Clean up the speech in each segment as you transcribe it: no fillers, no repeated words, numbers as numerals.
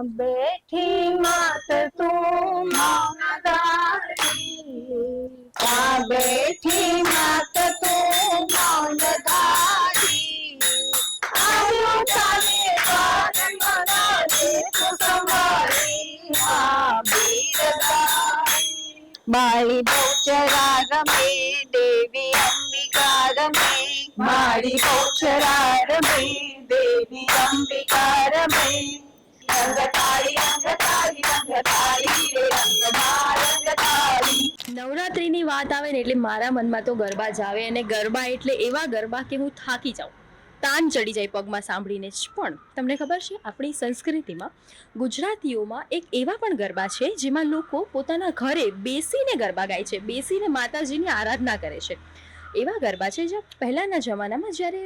બેઠી માત તું મૌન ધારી, ત્યાં બેઠી માત તું મૌન ધારી, આવ્યું ચાલે પણ મારા દેશ સંભાળી, બાળી બહુચરા રમે દેવી અંબિકા રમે, બાળી બહુચરા રમે દેવી અંબિકા રમે, રંગતાળી રંગતાળી રંગતાળી રે રંગમાં રંગતાળી. નવરાત્રિની વાત આવે ને એટલે મારા મનમાં તો ગરબા જ આવે, અને ગરબા એટલે એવા ગરબા કે હું થાકી જાઉં, તાન ચડી જાય પગમાં સાંભળીને જ. પણ તમને ખબર છે, આપણી સંસ્કૃતિમાં ગુજરાતીઓમાં એક એવા પણ ગરબા છે જેમાં લોકો પોતાના ઘરે બેસીને ગરબા ગાય છે, બેસીને માતાજીની આરાધના કરે છે. એવા ગરબા છે જ્યાં પહેલાંના જમાનામાં જ્યારે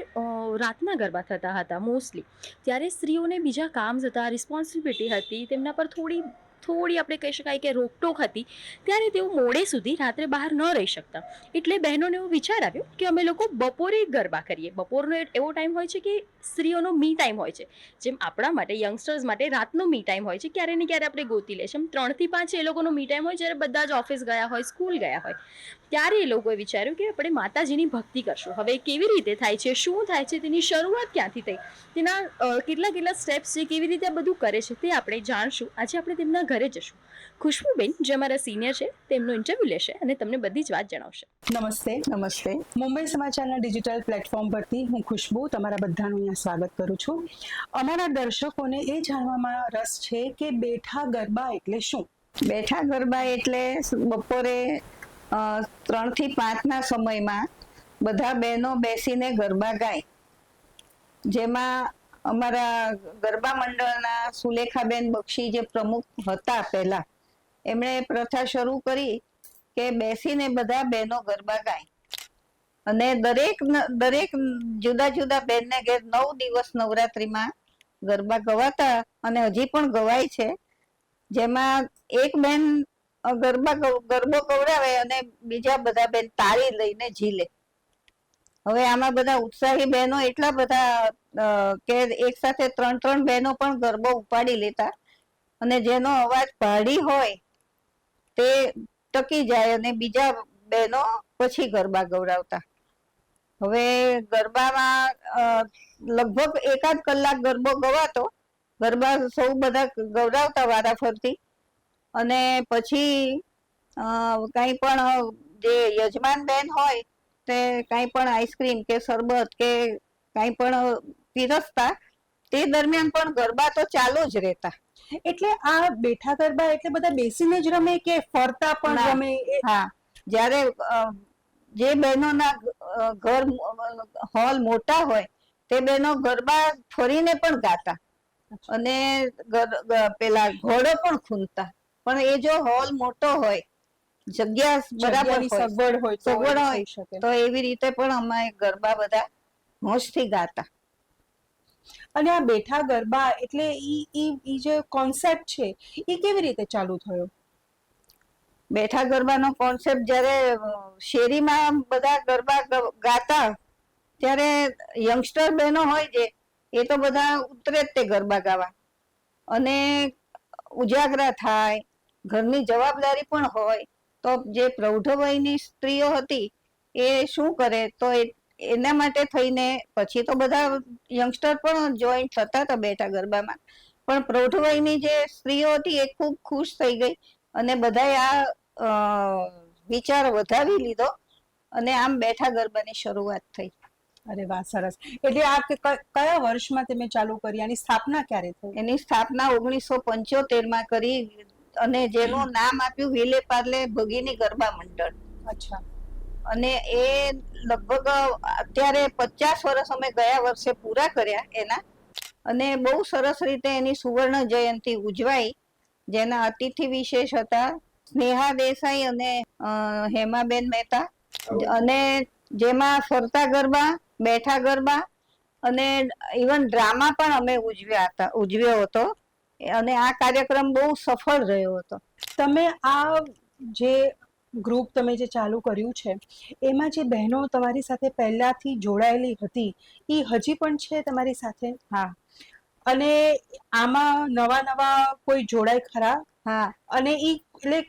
રાતના ગરબા થતા હતા મોસ્ટલી, ત્યારે સ્ત્રીઓને બીજા કામ હતા, રિસ્પોન્સિબિલિટી હતી, તેમના પર થોડી આપણે કહી શકાય કે રોકટોક હતી, ત્યારે તેઓ મોડે સુધી રાત્રે બહાર ન રહી શકતા. એટલે બહેનોને એવો વિચાર આવ્યો કે અમે લોકો બપોરે ગરબા કરીએ. બપોરનો એવો ટાઈમ હોય છે કે સ્ત્રીઓનો મી ટાઈમ હોય છે, જેમ આપણા માટે યંગસ્ટર્સ માટે રાતનો મી ટાઈમ હોય છે, ક્યારે ને ક્યારે આપણે ગોતી લે છે. એમ 3 થી 5 એ લોકોનો મી ટાઈમ હોય, જ્યારે બધા જ ઓફિસ ગયા હોય, સ્કૂલ ગયા હોય. ત્યારે એ લોકોએ વિચાર્યું કે આપણે માતાજીની ભક્તિ કરશું. હવે કેવી રીતે થાય છે, શું થાય છે, તેની શરૂઆત ક્યાંથી થઈ, તેના કેટલા સ્ટેપ્સ છે, કેવી રીતે આ બધું કરે છે, તે આપણે જાણશું. આજે આપણે તેમના ઘરે જશું. ખુશ્બુબેન, જે અમારા સિનિયર છે, તેમનો ઇન્ટરવ્યુ લેશે અને તમને બધી જ વાત જણાવશે. નમસ્તે. નમસ્તે. મુંબઈ સમાચારના ડિજિટલ પ્લેટફોર્મ પરથી હું ખુશ્બુ તમારા બધાનું અહીંયા સ્વાગત કરું છું. અમારા દર્શકોને એ જાણવામાં રસ છે કે બેઠા ગરબા એટલે શું? બેઠા ગરબા એટલે બપોરે 3 થી 5 ના સમયમાં બધા બહેનો બેસીને ગરબા ગાય, જેમાં અમારા ગરબા મંડળના સુલેખાબેન બક્ષી જે પ્રમુખ હતા પહેલા, એમણે પ્રથા શરૂ કરી કે બેસીને બધા બહેનો ગરબા ગાય, અને દરેક જુદા જુદા બેનને ઘેર 9 દિવસ નવરાત્રીમાં ગરબા ગવાતા અને હજી પણ ગવાય છે, જેમાં એક બેન ગરબો ગવડાવે અને બીજા બધા બેન તાળી લઈને ઝીલે. હવે આમાં બધા ઉત્સાહી બહેનો એટલા બધા કે એક સાથે 3 બહેનો પણ ગરબો ઉપાડી લેતા, અને જેનો અવાજ ભાડી હોય તે ટકી જાય અને બીજા બહેનો પછી ગરબા ગવડાવતા. હવે ગરબામાં લગભગ 1.5 કલાક ગરબો ગવાતો, ગરબા સૌ બધા ગવડાવતા વારાફરતી, અને પછી કઈ પણ જે યજમાન બેન હોય તે કઈ પણ આઈસ્ક્રીમ કે શરબત કે કઈ પણ પીરસતા. તે દરમિયાન પણ ગરબા તો ચાલુ જ રહેતા. એટલે આ બેઠા ગરબા એટલે બધા બેસીને જ રમે કે ફરતા પણ રમે? હા, જ્યારે જે બહેનોના ઘર હોલ મોટા હોય તે બહેનો ગરબા ફરીને પણ ગાતા, અને પેલા ઘોડો પણ ખૂંદતા. પણ એ જો હોલ મોટો હોય, જગ્યા બરાબર સગવડ હોય તો એવી રીતે પણ અમે ગરબા બધા હોશથી ગાતા. અને આ બેઠા ગરબા એટલે ઈ જે કોન્સેપ્ટ છે એ કેવી રીતે ચાલુ થયો? બેઠા ગરબાનો કોન્સેપ્ટ જ્યારે શેરીમાં બધા ગરબા ગાતા, ત્યારે યંગસ્ટર બહેનો હોય જે, એ તો બધા ઉતરે જ તે ગરબા ગાવા, અને ઉજાગરા થાય, ઘરની જવાબદારી પણ હોય, તો જે પ્રૌઢ વયની સ્ત્રીઓ હતી એ શું કરે, તો એના માટે થઈને પછી તો બધા યંગસ્ટર પણ જોઈન્ટ થતા હતા બેઠા ગરબામાં, પણ પ્રૌઢ વયની જે સ્ત્રીઓ હતી એ ખૂબ ખુશ થઈ ગઈ, અને બધાએ આ વિચાર વધાવી લીધો, અને આમ બેઠા ગરબાની શરૂઆત થઈ. અરે વાહ, સરસ. એટલે આ કયા વર્ષમાં તમે ચાલુ કરી? આની સ્થાપના ક્યારે થઈ? એની સ્થાપના 1975 કરી, અને જેનું નામ આપ્યું વિલે પાર્લે ભગીની ગરબા મંડળ. અચ્છા. અને એ લગભગ અત્યારે 50 વર્ષ અમે ગયા વર્ષે પૂરા કર્યા એના, અને બહુ સરસ રીતે એની સુવર્ણ જયંતિ ઉજવાઈ, જેના અતિથિ વિશેષ હતા સ્નેહા દેસાઈ અને હેમાબેન મહેતા, અને જેમાં ફરતા ગરબા, બેઠા ગરબા અને ઇવન ડ્રામા પણ અમે ઉજવ્યો હતો, અને આ કાર્યક્રમ બહુ સફળ રહ્યો હતો. તમે આ જે ગ્રુપ તમે જે ચાલુ કર્યું છે, એમાં જે બહેનો તમારી સાથે પહેલાથી જોડાયેલી હતી એ હજી પણ છે તમારી સાથે? હા, અને આમાં નવા કોઈ જોડાય ખરા? હા, અને ઈ એટલે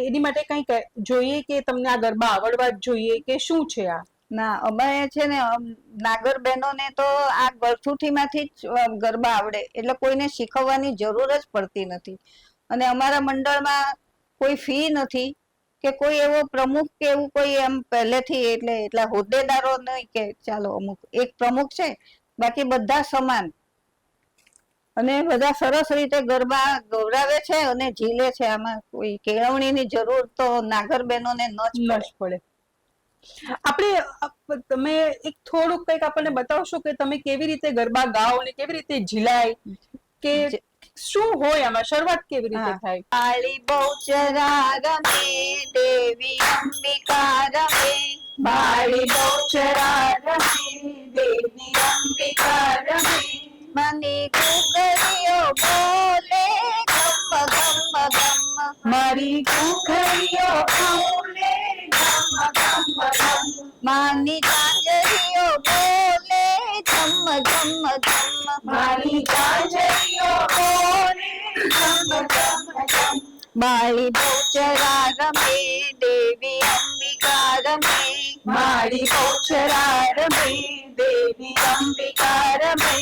એની માટે કંઈક જોઈએ કે તમને આ ગરબા આવડવા જ જોઈએ કે શું છે આ? ના અમે છે ને નાગર બહેનોને તો આ ગળથુથીમાંથી જ ગરબા આવડે, એટલે કોઈને શીખવવાની જરૂર જ પડતી નથી. અને અમારા મંડળમાં કોઈ ફી નથી કે કોઈ એવો પ્રમુખ કે એવું કોઈ એમ પહેલેથી એટલે એટલા હોદ્દેદારો નહીં કે ચાલો અમુક એક પ્રમુખ છે, બાકી બધા સમાન અને બધા સરસ રીતે ગરબા ગૌરાવે છે અને ઝીલે છે. આમાં કોઈ કેળવણીની જરૂર તો નાગર બહેનોને ન જ ન જ પડે. તમે એક થોડુંક કંઈક આપણને બતાવશો કે તમે કેવી રીતે ગરબા ગાઓ અને કેવી રીતે ઝીલાય, કે શું હોય આમાં, શરૂઆત કેવી રીતે થાય? કાળી બહુચરા રમે દેવી અંબિકા રમે, બાળી બહુચરા રમે દેવી અંબિકા રમે, મની ઘૂઘરીઓ બોલે ગમ ગમ ગમ, મારી ઘૂઘરીઓ બોલે ઘમ ઘમ ઘમ, માની ઝાંઝરીઓ બોલે ઝમ ઝમ ઝમ, મારી ઝાંઝરીઓ બોલે ઘમ ઘમ ઘમ, બાળી બહુચરા રમે દેવી અંબિકા રમે, મારી બહુચરા રમે દેવી અંબિકા રમે,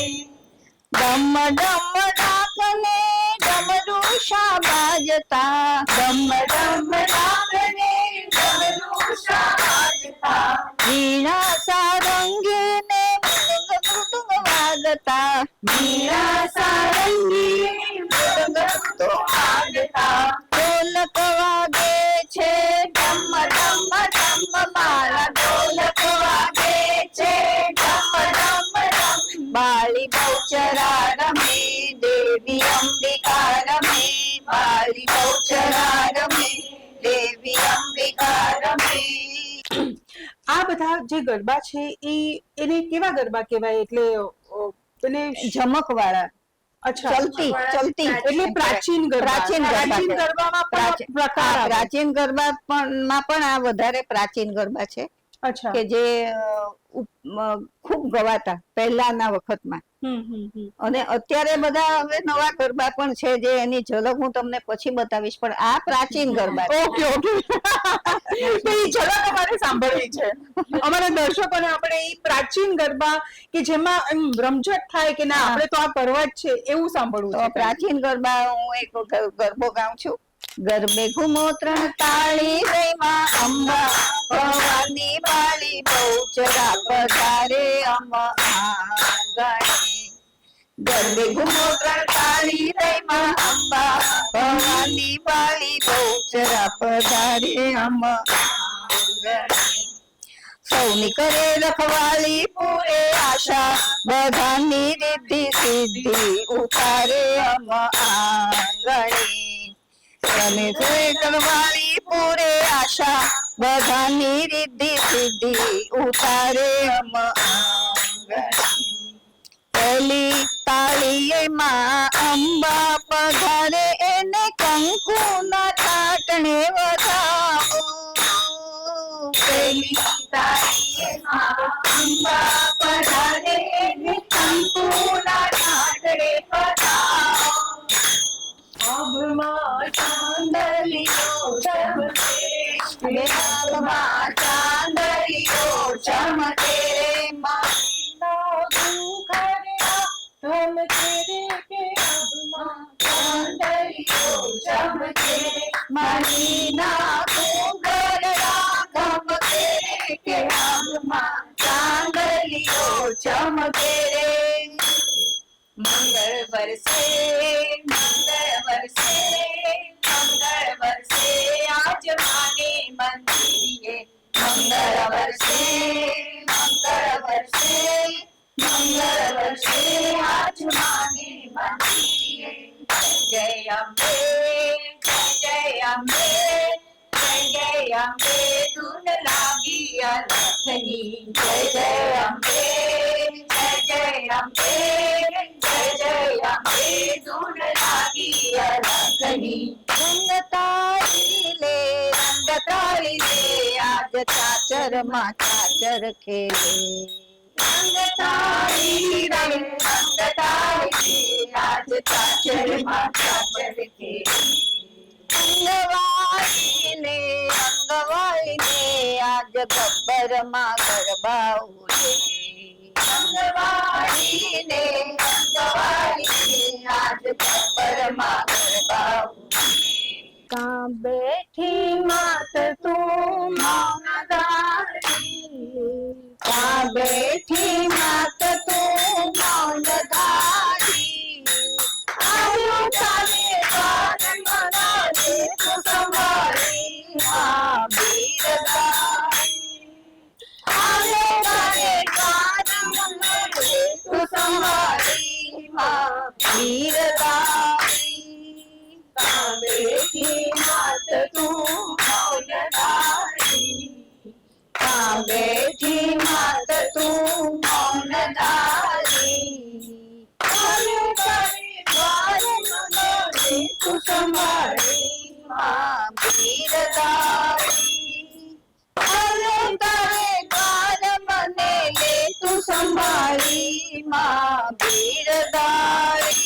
ડમ ડમ ડાકને ડમરૂ શા બાજતા, ડમ ડમ ડાકને ડમરૂ શા વાજતા, વીણા સારંગીને મૃદંગ મૃદંગ વાગતા, વીણા સારંગી મૃદંગ તો વાગતા, ઢોલક વાગે છે ડમ ડમ ડમ, મારા ઢોલક વાગે છે ડમ ડમ ડમ, બાળી બહુચરા રમે દેવી અંબિકા રમે, બાળી બહુચરા રમે દેવી અંબિકા રમે. આ બધા જે ગરબા છે એને કેવા ગરબા કહેવાય? એટલે એને ઝમક વાળા, અચ્છા, ચલતી એટલે પ્રાચીન ગરબા. પ્રાચીન ગરબા પ્રાચીન કહેવાય. ગરબામાં પણ પ્રકાર આવે. પ્રાચીન ગરબા પણ આ વધારે પ્રાચીન ગરબા છે અચ્છા. કે જે ખૂબ ગવાતા પહેલાના વખતમાં. અને અત્યારે બધા હવે નવા ગરબા પણ છે જે એની ઝલક હું તમને પછી બતાવીશ, પણ આ પ્રાચીન ગરબા છે. ઓકે ઓકે, તો એ ઝલક અમારે સાંભળવી છે. અમારા દર્શકોને આપણે એ પ્રાચીન ગરબા કે જેમાં એમ રમઝટ થાય કે ના આપણે તો આ કરવા જ છે એવું સાંભળવું તો છે. પ્રાચીન ગરબા હું એક ગરબો ગાઉં છું. ગરબે ઘૂમો ત્રણ તાળી દઈમાં અંબા ભવાની બાળી બહુચરા પધારે અમ આંગણે. ગરબે ઘૂમો ત્રણ તાળી દઈમાં અંબા ભવાની બાળી બહુચરા પધારે અમ આંગણે. સૌની કરે રખવાળી પૂરે આશા બધાની રિદ્ધિ સિદ્ધિ ઉતારે અમ આંગણે. તમે રખવાળી પૂરે આશા બધાની રિદ્ધિ સિદ્ધિ ઉતારે અમ આંગણે. પહેલી તાળીએ માં અંબા પધારે એને કંકુના ટાટણે વધાવો. પહેલી તાળીએ માં અંબા પધારે એને કંકુના ટાટણે વધાવો. આભમાં ચાંદલિયો ચમકે, આભમાં ચાંદલિયો ચમકે રે માના ઘૂંઘરિયા ચમકે રે કે આભમાં ચાંદલિયો ચમકે, માનીના ઘૂંઘરિયા ચમકે રે કે આભમાં ચાંદલિયો ચમકે રે. મંગળ વરસે આજ માને મંદિરે. મંગળ વરસે આજ માને મંદિરે. જય અંબે જય અંબે જય અંબે ધૂન લાગી અલખની. જય અંબે જય અંબે જય અંબે ધૂન લાગી અલખની. રંગ તાળી લે આજ ચાચર માં ચાચર ખેલે. રંગતાળી રે રંગતાળી આજ ચાચરમાં ચાચર કે અંગવાળીને આજ ગબ્બરમાં ગરબા ઉઠે અંગવાળીને આજ ગબ્બરમાં ગરબા ઉઠે કા બેઠી માત તું મૌન ધારી કા બેઠી માત તું મૌન ધારી આવ્યો તારે બાર મના દે તું સંભાળી આ બીરદાઈ આવ્યો તારે બાર મના દે તું સંભાળી આ બીરદાઈ કા બેઠી માત તું મૌન ધારી કા બેઠી માત તું મૌન ધારી આવ્યો તારે બાર મના દે તું સંભાળી આ બીરદાઈ આવ્યો તારે બાર મને લે તું સંભાળી માં બીરદાઈ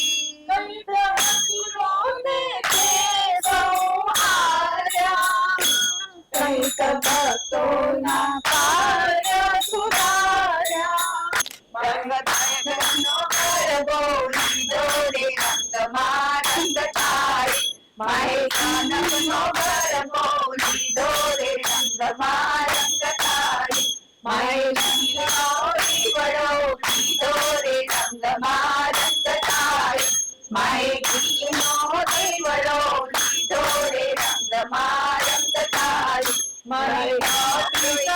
કંઈક ભક્તોના કાર્ય સુધાર્યા રંગનો ગરબો લીધો રે રંગમાં રંગ ઢાળી માહે કાનકનો ગરબો લીધો રે રંગમાં રંગ ઢાળી માહે રંગનો દીવડો લીધો રે રંગમાં રંગ ઢાળી માહે ઘીનો દીવડો લીધો રે રંગમાં રંગ ઢાળી માહે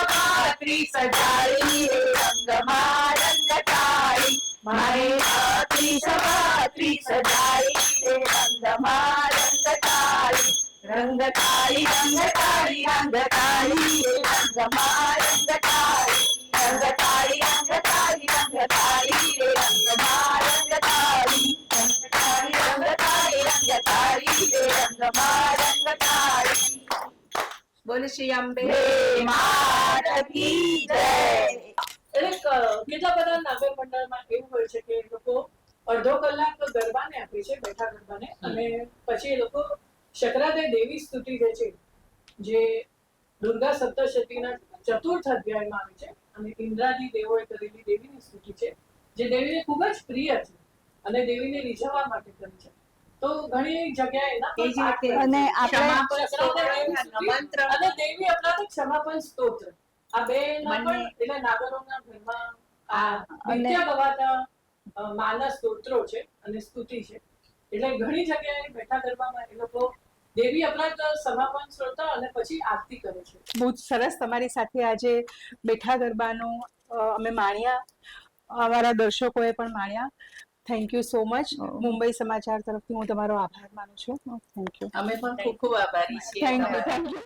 રાત્રિ સજાઈ રે રંગમાં રંગ ઢાળી માહે રાત્રિ સજાઈ રે રંગમાં રંગ ઢાળી રંગતાળી રંગતાળી રંગતાળી રે રંગમાં રંગ ઢાળી રંગતાળી રંગતાળી રંગતાળી રે રંગમાં રંગ ઢાળી રંગતાળી રંગતાળી રંગતાળી રે રંગમાં રંગ ઢાળી બોલ શ્રી અંબે માત કી જય એટલે કેટલા બધા નાગર મંડળમાં એવું હોય છે કે એ લોકો અડધો કલાક ગરબાને આપે છે, બેઠા ગરબાને, અને પછી એ લોકો શકરાદય દેવી સ્તુતિ જે છે, જે દુર્ગા સપ્તશતીના ચતુર્થ અધ્યાયમાં આવે છે અને ઇન્દ્રાદી દેવોએ કરેલી દેવીની સ્તુતિ છે, જે દેવીને ખૂબ જ પ્રિય છે અને દેવીને રીઝવવા માટે કરી છે. તો ઘણી જગ્યાએ ના એ જ રીતે અને આપણે મંત્ર અને દેવી અપરાધ ક્ષમાપન સ્તોત્ર આ બે ના બંને. પણ એટલે નાગરોના ઘરમાં આ અને- નિત્ય ગવાતા માના સ્તોત્રો છે અને સ્તુતિ છે. એટલે ઘણી જગ્યાએ બેઠા ગરબામાં એ લોકો દેવી અપરાધ સમાપન સ્તોત્ર અને પછી આરતી કરે છે. બહુ જ સરસ તમારી સાથે આજે બેઠા ગરબાનો અમે માણ્યા, અમારા દર્શકોએ પણ Maniya. Thank you so much. Mumbai સમાચાર તરફથી હું તમારો આભાર માનું છું. Thank you. અમે પણ ખૂબ ખૂબ આભારી છીએ થેન્ક યુ.